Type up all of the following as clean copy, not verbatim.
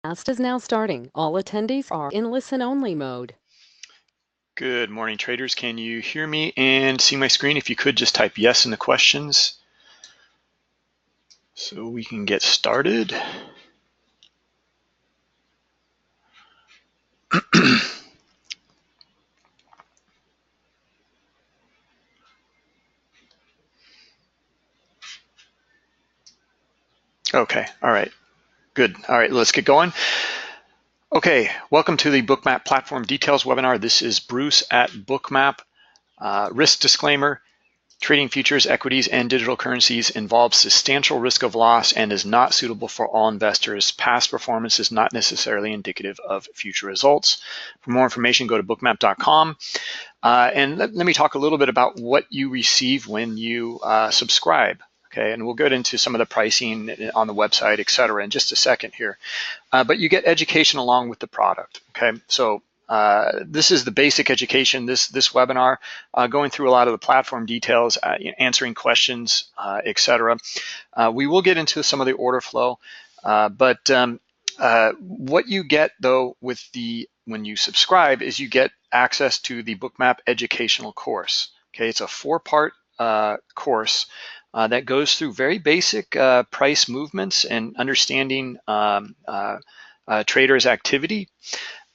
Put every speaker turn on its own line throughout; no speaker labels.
Cast is now starting. All attendees are in listen-only mode.
Good morning, traders. Can you hear me and see my screen? If you could just type yes in the questions so we can get started. Okay, all right, good. All right, let's get going. Okay, welcome to the Bookmap Platform Details webinar. This is Bruce at Bookmap. Risk disclaimer. Trading futures, equities, and digital currencies involves substantial risk of loss and is not suitable for all investors. Past performance is not necessarily indicative of future results. For more information, go to bookmap.com. And let me talk a little bit about what you receive when you subscribe. Okay, and we'll get into some of the pricing on the website, et cetera, in just a second here. But you get education along with the product. Okay, so this is the basic education, this webinar, going through a lot of the platform details, answering questions, et cetera. We will get into some of the order flow, but what you get though when you subscribe is you get access to the Bookmap educational course. Okay, it's a 4-part course that goes through very basic price movements and understanding traders' activity.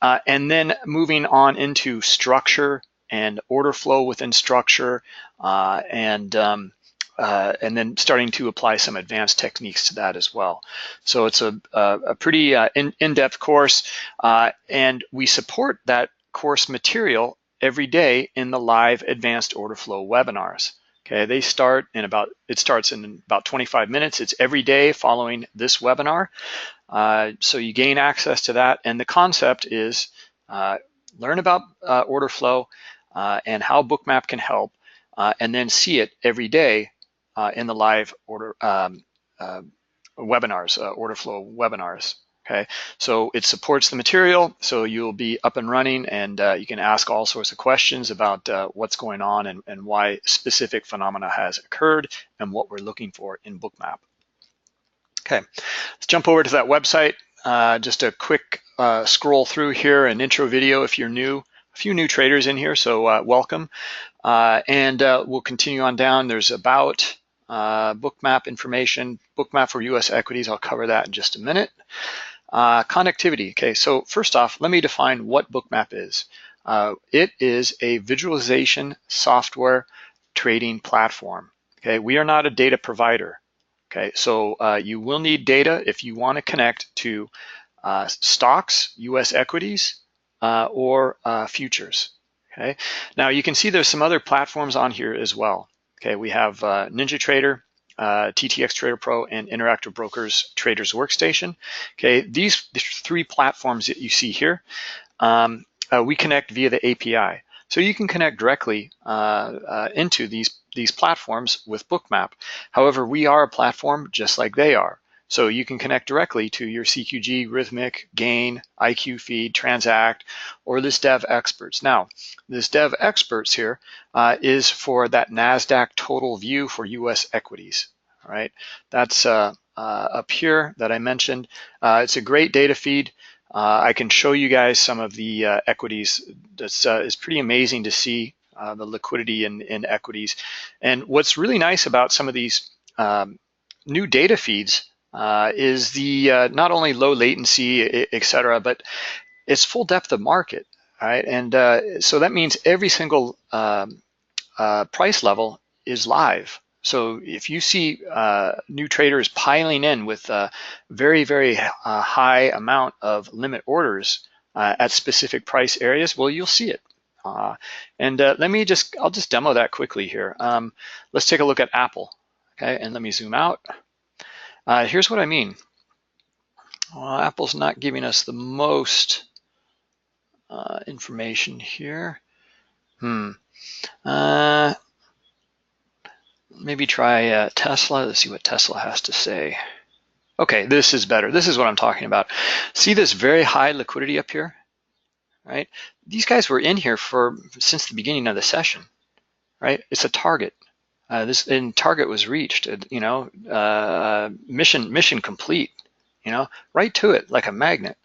And then moving on into structure and order flow within structure, and then starting to apply some advanced techniques to that as well. So it's a pretty in-depth course, and we support that course material every day in the live advanced order flow webinars. Okay, it starts in about 25 minutes. It's every day following this webinar. So you gain access to that, and the concept is learn about order flow and how Bookmap can help, and then see it every day in the live order webinars, order flow webinars. Okay, so it supports the material, so you'll be up and running, and you can ask all sorts of questions about what's going on and why specific phenomena has occurred and what we're looking for in Bookmap. Okay, let's jump over to that website. Just a quick scroll through here, an intro video if you're new. A few new traders in here, so welcome. And we'll continue on down. There's about Bookmap information, Bookmap for US equities. I'll cover that in just a minute. Connectivity. Okay, so first off, let me define what Bookmap is. It is a visualization software trading platform. Okay, we are not a data provider. Okay, so you will need data if you want to connect to stocks, US equities, or futures. Okay, now you can see there's some other platforms on here as well. Okay, we have NinjaTrader, TTX Trader Pro, and Interactive Brokers Traders Workstation. Okay, these 3 platforms that you see here, we connect via the API. So you can connect directly into these platforms with Bookmap. However, we are a platform just like they are. So you can connect directly to your CQG, Rhythmic, Gain, IQ Feed, Transact, or this Dev Experts. Now, this Dev Experts here is for that NASDAQ total view for US equities. All right, that's up here that I mentioned. It's a great data feed. I can show you guys some of the equities. It's pretty amazing to see the liquidity in equities. And what's really nice about some of these new data feeds is the not only low latency, et cetera, but it's full depth of market, right? And so that means every single price level is live. So if you see new traders piling in with a very, very high amount of limit orders at specific price areas, well, you'll see it. I'll just demo that quickly here. Let's take a look at Apple, okay? And let me zoom out. Here's what I mean. Well, Apple's not giving us the most information here. Maybe try Tesla. Let's see what Tesla has to say. Okay, this is better. This is what I'm talking about. See this very high liquidity up here, right? These guys were in here since the beginning of the session, right? It's a target. This target was reached. Mission complete. right to it like a magnet,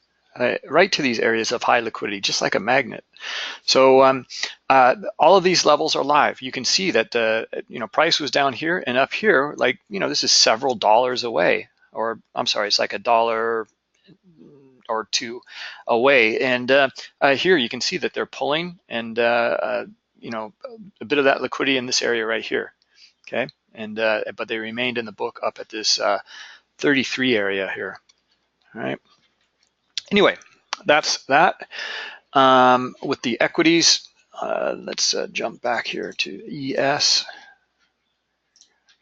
right to these areas of high liquidity, just like a magnet. So all of these levels are live. You can see that the price was down here and up here, like this is several dollars away, or I'm sorry, it's like $1 or two away. And here you can see that they're pulling, and a bit of that liquidity in this area right here. Okay, and but they remained in the book up at this 33 area here. All right. Anyway, that's that. With the equities, let's jump back here to ES.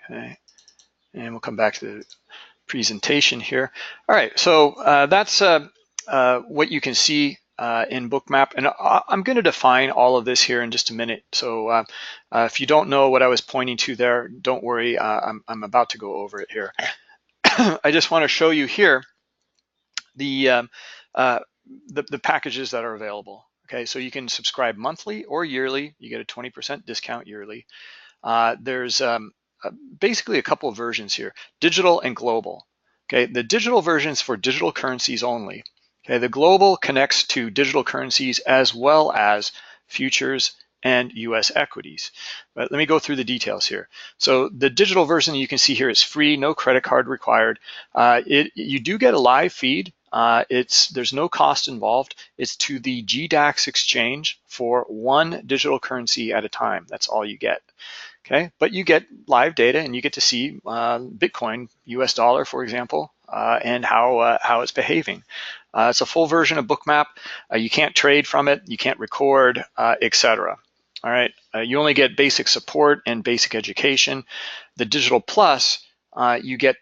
Okay, and we'll come back to the presentation here. All right, so that's what you can see in Bookmap, and I'm going to define all of this here in just a minute. So if you don't know what I was pointing to there, don't worry. I'm about to go over it here. I just want to show you here the packages that are available. Okay, so you can subscribe monthly or yearly. You get a 20% discount yearly. There's basically a couple of versions here, digital and global. Okay, the digital version is for digital currencies only. Okay, the global connects to digital currencies as well as futures and US equities. But let me go through the details here. So the digital version you can see here is free, no credit card required. You do get a live feed. There's no cost involved. It's to the GDAX exchange for one digital currency at a time. That's all you get. Okay, but you get live data and you get to see Bitcoin, US dollar, for example, and how it's behaving. It's a full version of Bookmap. You can't trade from it, you can't record, etc. All right, you only get basic support and basic education. The Digital Plus, you get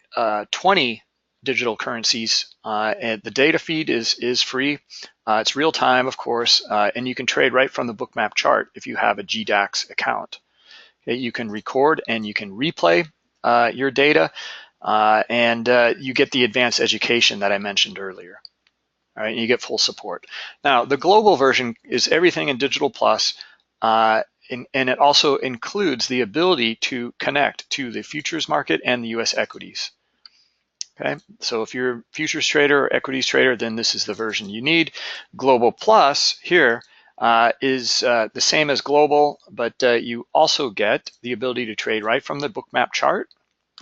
20 digital currencies, and the data feed is free. It's real time, of course, and you can trade right from the Bookmap chart if you have a GDAX account. Okay, you can record and you can replay your data, and you get the advanced education that I mentioned earlier. All right, and you get full support. Now, the global version is everything in Digital Plus, and it also includes the ability to connect to the futures market and the US equities. Okay, so if you're a futures trader or equities trader, then this is the version you need. Global Plus here is the same as global, but you also get the ability to trade right from the Bookmap chart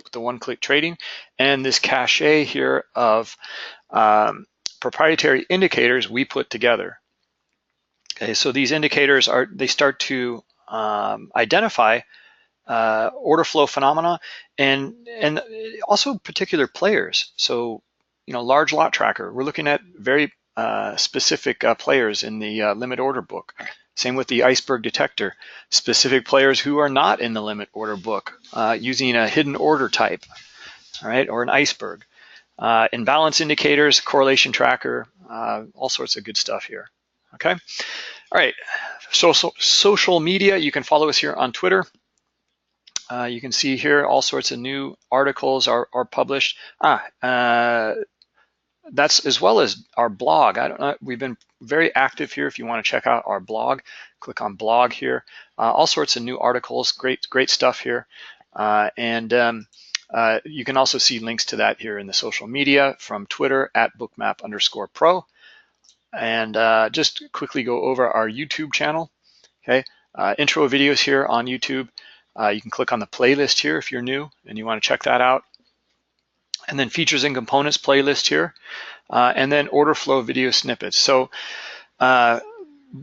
with the one-click trading, and this cache here of proprietary indicators we put together. Okay, so these indicators they start to identify order flow phenomena and also particular players. So, large lot tracker, we're looking at very specific players in the limit order book. Same with the iceberg detector, specific players who are not in the limit order book using a hidden order type, all right, or an iceberg. Imbalance indicators, correlation tracker, all sorts of good stuff here. Okay, all right. Social media, you can follow us here on Twitter. You can see here all sorts of new articles are published. That's as well as our blog. I don't know, we've been very active here. If you want to check out our blog, click on blog here. All sorts of new articles, great stuff here. And you can also see links to that here in the social media from Twitter at bookmap_pro. And just quickly go over our YouTube channel. Okay, intro videos here on YouTube. You can click on the playlist here if you're new and you want to check that out. And then features and components playlist here. And then order flow video snippets. So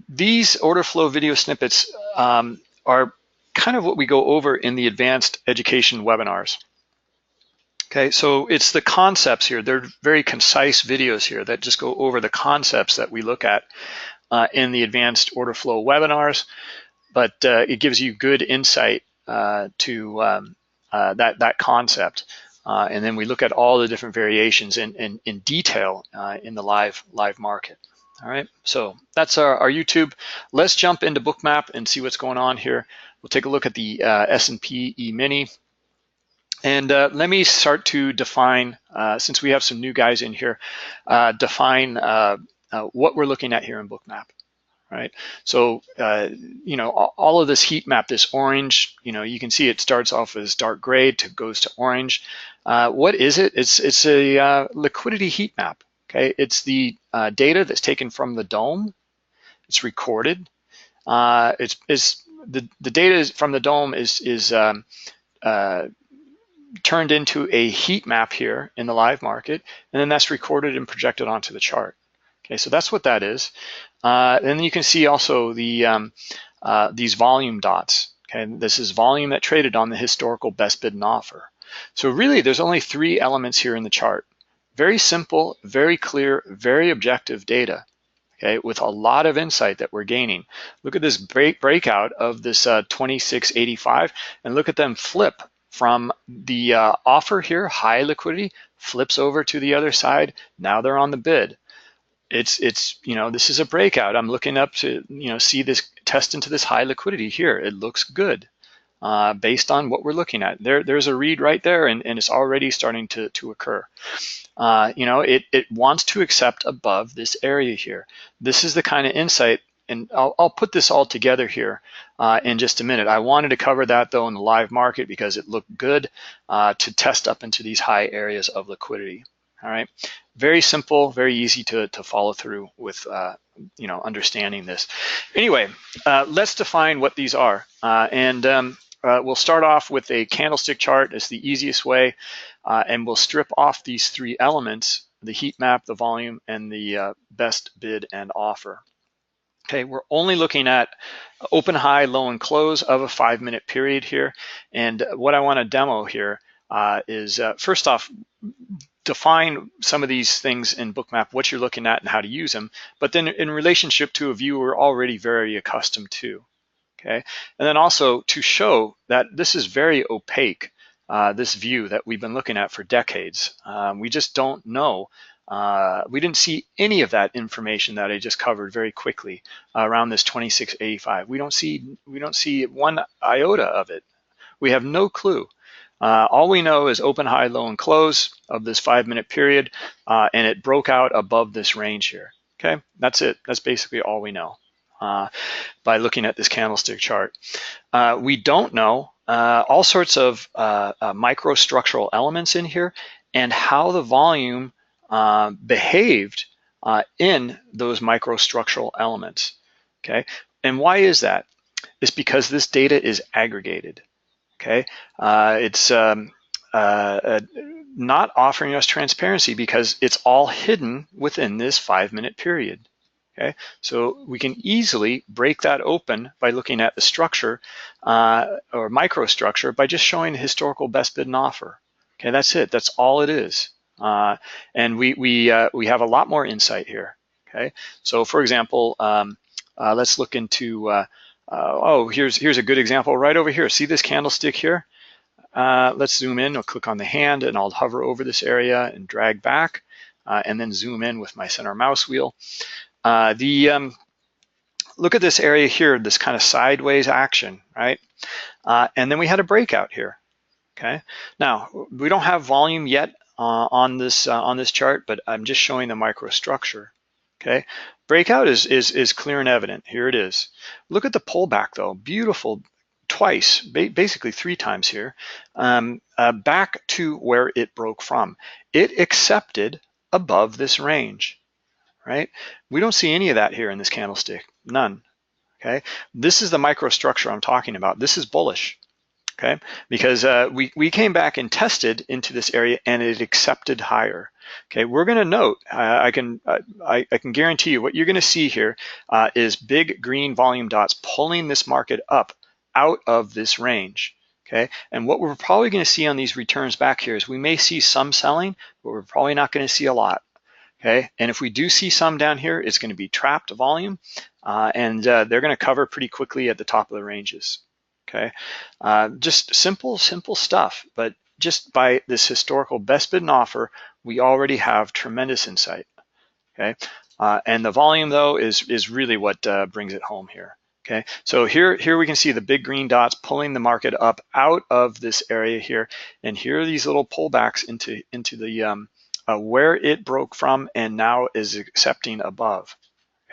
these order flow video snippets are kind of what we go over in the advanced education webinars. Okay, so it's the concepts here. They're very concise videos here that just go over the concepts that we look at in the advanced order flow webinars, but it gives you good insight to that concept. And then we look at all the different variations in detail in the live market. All right, so that's our YouTube. Let's jump into Bookmap and see what's going on here. We'll take a look at the S&P E-mini. And let me start to define, since we have some new guys in here, define what we're looking at here in Bookmap. right? So, all of this heat map, this orange, you can see it starts off as dark gray to goes to orange. What is it? It's a liquidity heat map. Okay, it's the data that's taken from the dome. It's recorded. It's the data from the dome is uh, turned into a heat map here in the live market, and then that's recorded and projected onto the chart. Okay, so that's what that is. And then you can see also these volume dots. Okay, this is volume that traded on the historical best bid and offer. So really, there's only three elements here in the chart. Very simple, very clear, very objective data. Okay, with a lot of insight that we're gaining. Look at this breakout of this 2685, and look at them flip from the offer here, high liquidity, flips over to the other side. Now they're on the bid. It's this is a breakout. I'm looking up to see this test into this high liquidity here. It looks good based on what we're looking at. There's a read right there, and it's already starting to occur. It wants to accept above this area here. This is the kind of insight, and I'll put this all together here in just a minute. I wanted to cover that though in the live market because it looked good to test up into these high areas of liquidity. All right, very simple, very easy to follow through with understanding this. Anyway, let's define what these are, and we'll start off with a candlestick chart. It's the easiest way. And we'll strip off these three elements, the heat map, the volume, and the best bid and offer. Okay, we're only looking at open, high, low, and close of a 5-minute period here. And what I want to demo here is first off, define some of these things in Bookmap, what you're looking at and how to use them, but then in relationship to a view we're already very accustomed to. Okay, and then also to show that this is very opaque. This view that we've been looking at for decades. We just don't know. We didn't see any of that information that I just covered very quickly around this 2685. We don't see one iota of it. We have no clue. All we know is open, high, low, and close of this 5-minute period, and it broke out above this range here. Okay, that's it. That's basically all we know by looking at this candlestick chart. We don't know all sorts of microstructural elements in here and how the volume behaved in those microstructural elements. Okay, and why is that? It's because this data is aggregated. Okay, it's not offering us transparency because it's all hidden within this 5-minute period. Okay, so we can easily break that open by looking at the structure or microstructure by just showing historical best bid and offer. Okay, that's it. That's all it is. And we have a lot more insight here. Okay, so for example, let's look into. Here's a good example right over here. See this candlestick here? Let's zoom in. I'll click on the hand and I'll hover over this area and drag back, and then zoom in with my center mouse wheel. Look at this area here, this kind of sideways action, right? And then we had a breakout here. Okay. Now we don't have volume yet on this chart, but I'm just showing the microstructure. Okay. Breakout is clear and evident. Here it is. Look at the pullback though. Beautiful. Twice, basically 3 times here, back to where it broke from. It accepted above this range. Right? We don't see any of that here in this candlestick, none. Okay, this is the microstructure I'm talking about. This is bullish. Okay, because we came back and tested into this area and it accepted higher. Okay, we're going to note. I can guarantee you what you're going to see here is big green volume dots pulling this market up out of this range. Okay, and what we're probably going to see on these returns back here is we may see some selling, but we're probably not going to see a lot. Okay, and if we do see some down here, it's going to be trapped volume, and they're going to cover pretty quickly at the top of the ranges. Okay, just simple stuff, but just by this historical best bid and offer, we already have tremendous insight. Okay, and the volume though is really what brings it home here. Okay, so here we can see the big green dots pulling the market up out of this area here, and here are these little pullbacks into the where it broke from and now is accepting above.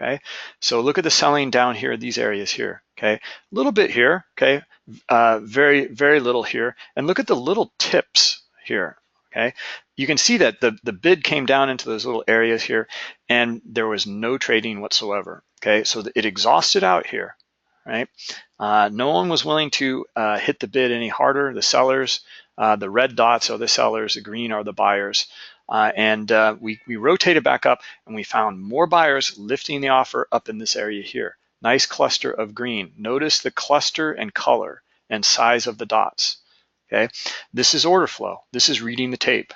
Okay, so look at the selling down here, these areas here. Okay, a little bit here. Okay, very little here, and look at the little tips here. Okay, you can see that the bid came down into those little areas here, and there was no trading whatsoever. Okay, so it exhausted out here, right? No one was willing to hit the bid any harder. The sellers, the red dots are the sellers, the green are the buyers. We rotated back up and we found more buyers lifting the offer up in this area here. Nice cluster of green. Notice the cluster and color and size of the dots. Okay, this is order flow. This is reading the tape,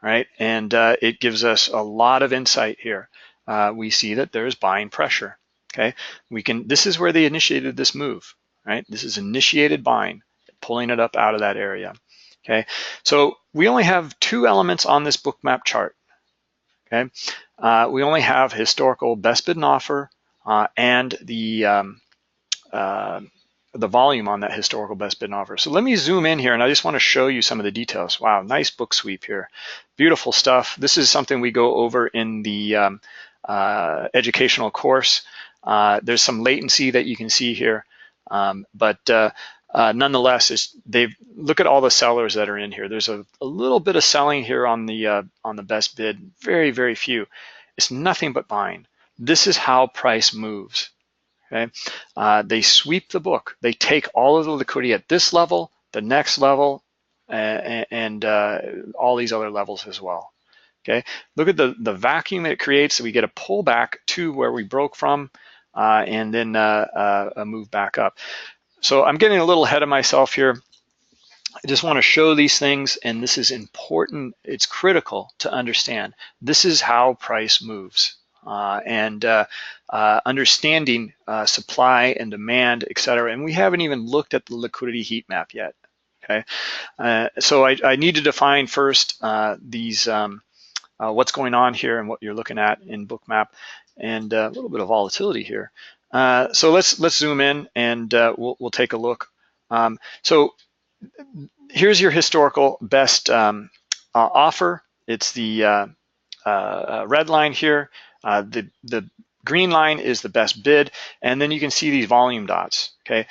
right? And it gives us a lot of insight here. We see that there's buying pressure. Okay, this is where they initiated this move, right? This is initiated buying, pulling it up out of that area. Okay, so we only have two elements on this Bookmap chart. Okay, we only have historical best bid and offer and the volume on that historical best bid and offer. So let me zoom in here, and I just want to show you some of the details. Wow, nice book sweep here, beautiful stuff. This is something we go over in the educational course. There's some latency that you can see here, but nonetheless, look at all the sellers that are in here. There's a little bit of selling here on the best bid, very few. It's nothing but buying. This is how price moves. Okay, they sweep the book. They take all of the liquidity at this level, the next level, and all these other levels as well. Okay, look at the vacuum it creates. So we get a pullback to where we broke from, and then a move back up. So I'm getting a little ahead of myself here. I just want to show these things, and this is important. It's critical to understand. This is how price moves, and understanding supply and demand, et cetera. And we haven't even looked at the liquidity heat map yet. Okay, so I need to define first these what's going on here and what you're looking at in Bookmap, and a little bit of volatility here. So let's zoom in, and we'll take a look. So here's your historical best offer. It's the red line here. The green line is the best bid, and then you can see these volume dots. Okay,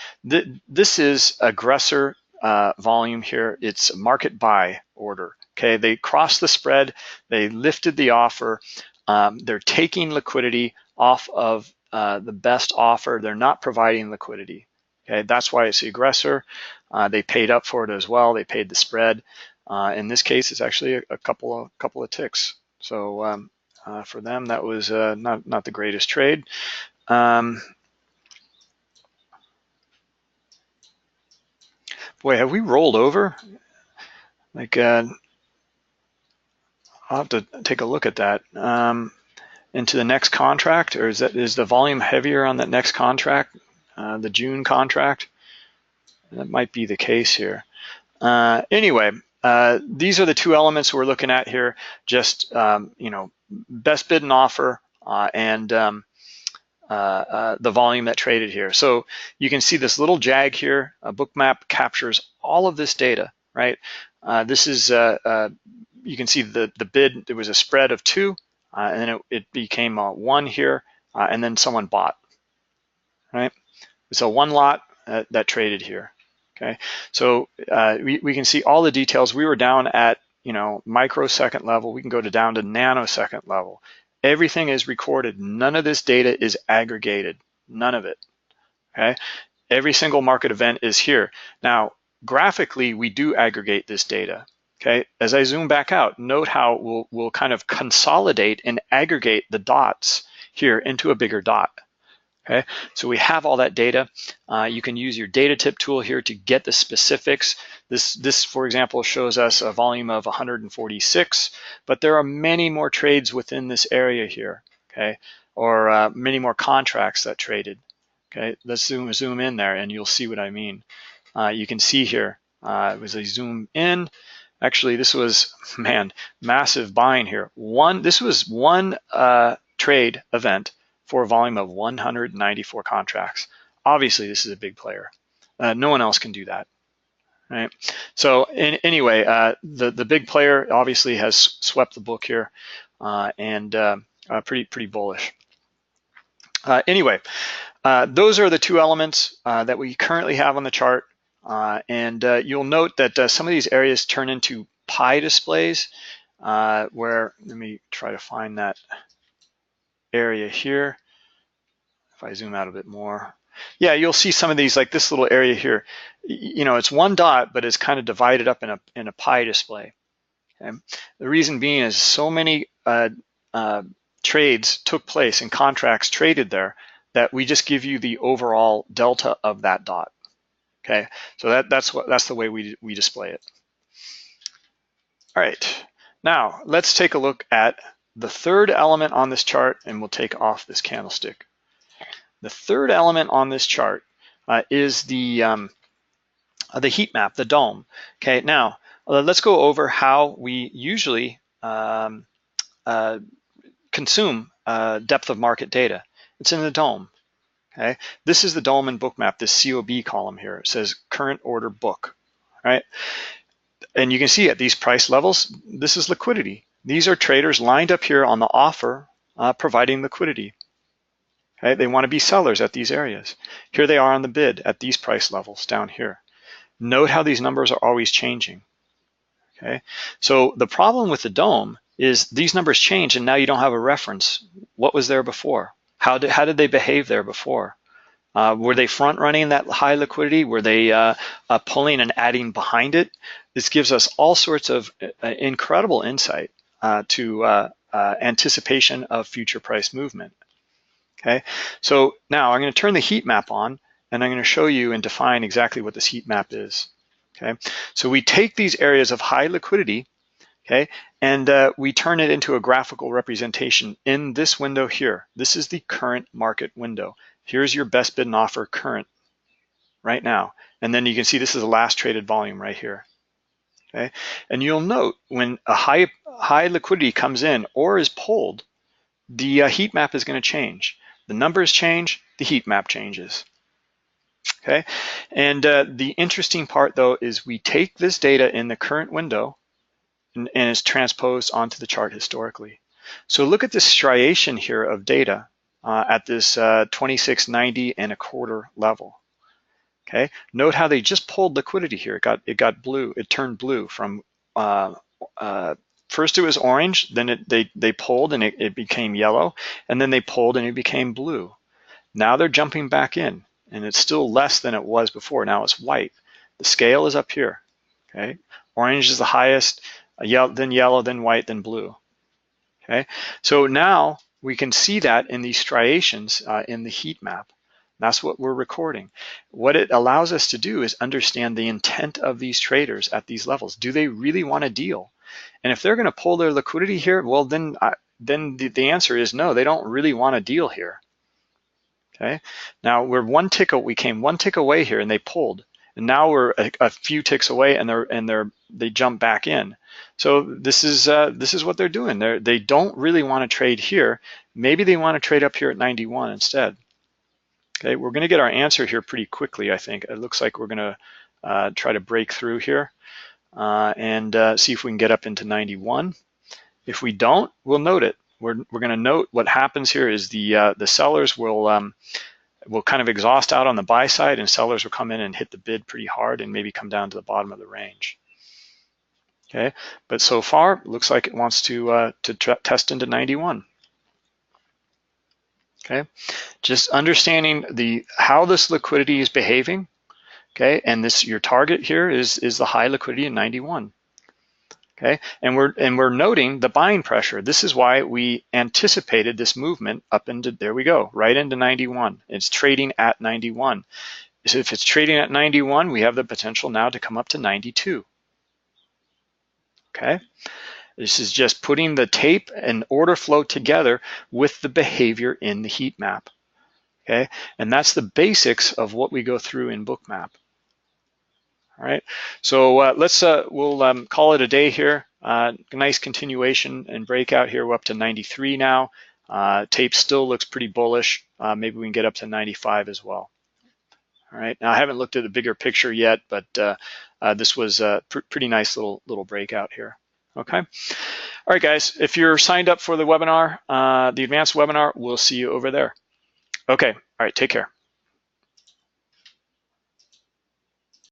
this is aggressor volume here. It's market buy order. Okay, they crossed the spread, they lifted the offer. They're taking liquidity off of the best offer. They're not providing liquidity. Okay, that's why it's the aggressor. They paid up for it as well. They paid the spread. In this case, it's actually a couple of ticks. So for them, that was not the greatest trade. Boy, have we rolled over? Like, I'll have to take a look at that. Into the next contract, or is the volume heavier on that next contract, the June contract? That might be the case here. Anyway, these are the two elements we're looking at here. Just best bid and offer, and the volume that traded here. So you can see this little jag here. Bookmap captures all of this data, right? This is you can see the bid. There was a spread of 2, and then it became 1 here, and then someone bought, right? So one lot that traded here. Okay, so we can see all the details. We were down at microsecond level. We can go down to nanosecond level. Everything is recorded. None of this data is aggregated. None of it. Okay, every single market event is here. Now, graphically, we do aggregate this data. Okay, as I zoom back out, note how we'll kind of consolidate and aggregate the dots here into a bigger dot. Okay, so we have all that data. You can use your data tip tool here to get the specifics. This, for example, shows us a volume of 146, but there are many more trades within this area here, okay, or many more contracts that traded. Okay, let's zoom in there, and you'll see what I mean. You can see here, as I zoom in, actually, this was, man, massive buying here. This was one trade event for a volume of 194 contracts. Obviously, this is a big player. No one else can do that, right? So anyway, the big player obviously has swept the book here, and pretty bullish. Anyway, those are the two elements that we currently have on the chart. And you'll note that some of these areas turn into pie displays where, let me try to find that area here. If I zoom out a bit more. Yeah, you'll see some of these, like this little area here. You know, it's one dot, but it's kind of divided up in a pie display. Okay? The reason being is so many trades took place and contracts traded there that we just give you the overall delta of that dot. Okay, so that's the way we display it. All right, now let's take a look at the third element on this chart, and we'll take off this candlestick. The third element on this chart is the heat map, the dome. Okay, now let's go over how we usually consume depth of market data. It's in the dome. Okay, this is the dome in Bookmap, this COB column here. It says current order book, right? And you can see at these price levels, this is liquidity. These are traders lined up here on the offer, providing liquidity. Okay, they want to be sellers at these areas. Here they are on the bid at these price levels down here. Note how these numbers are always changing. Okay, so the problem with the dome is these numbers change, and now you don't have a reference. What was there before? How did they behave there before? Were they front running that high liquidity? Were they pulling and adding behind it? This gives us all sorts of incredible insight to anticipation of future price movement. Okay, so now I'm going to turn the heat map on, and I'm going to show you and define exactly what this heat map is. Okay, so we take these areas of high liquidity, okay, and we turn it into a graphical representation in this window here. This is the current market window. Here's your best bid and offer current right now. And then you can see this is the last traded volume right here. Okay, and you'll note when a high liquidity comes in or is pulled, the heat map is going to change. The numbers change, the heat map changes. Okay, and the interesting part though is we take this data in the current window and it's transposed onto the chart historically. So look at this striation here of data at this 2690 and a quarter level. Okay, note how they just pulled liquidity here. It got blue. It turned blue from first it was orange, then they pulled and it became yellow, and then they pulled and it became blue. Now they're jumping back in, and it's still less than it was before. Now it's white. The scale is up here. Okay, orange is the highest, then yellow, then white, then blue. Okay, so now we can see that in these striations in the heat map. That's what we're recording. What it allows us to do is understand the intent of these traders at these levels. Do they really want to deal? And if they're going to pull their liquidity here, well, then the answer is no, they don't really want to deal here. Okay. Now we came one tick away here, and they pulled, and now we're a few ticks away, and they jump back in. So this is what they're doing. They don't really want to trade here. Maybe they want to trade up here at 91 instead. Okay, we're going to get our answer here pretty quickly, I think. It looks like we're going to try to break through here and see if we can get up into 91. If we don't, we'll note it. We're going to note what happens here is the sellers will kind of exhaust out on the buy side, and sellers will come in and hit the bid pretty hard and maybe come down to the bottom of the range. Okay, but so far, it looks like it wants to test into 91. Okay, just understanding how this liquidity is behaving. Okay, and your target here is the high liquidity in 91. Okay, and we're noting the buying pressure. This is why we anticipated this movement up into, there we go, right into 91. It's trading at 91. So if it's trading at 91, we have the potential now to come up to 92. Okay, this is just putting the tape and order flow together with the behavior in the heat map. Okay, and that's the basics of what we go through in Bookmap. All right, so we'll call it a day here. Nice continuation and breakout here. We're up to 93 now. Tape still looks pretty bullish. Maybe we can get up to 95 as well. All right, now I haven't looked at the bigger picture yet, but this was a pretty nice little breakout here. Okay, all right, guys, if you're signed up for the webinar, the advanced webinar, we'll see you over there. Okay. All right. Take care.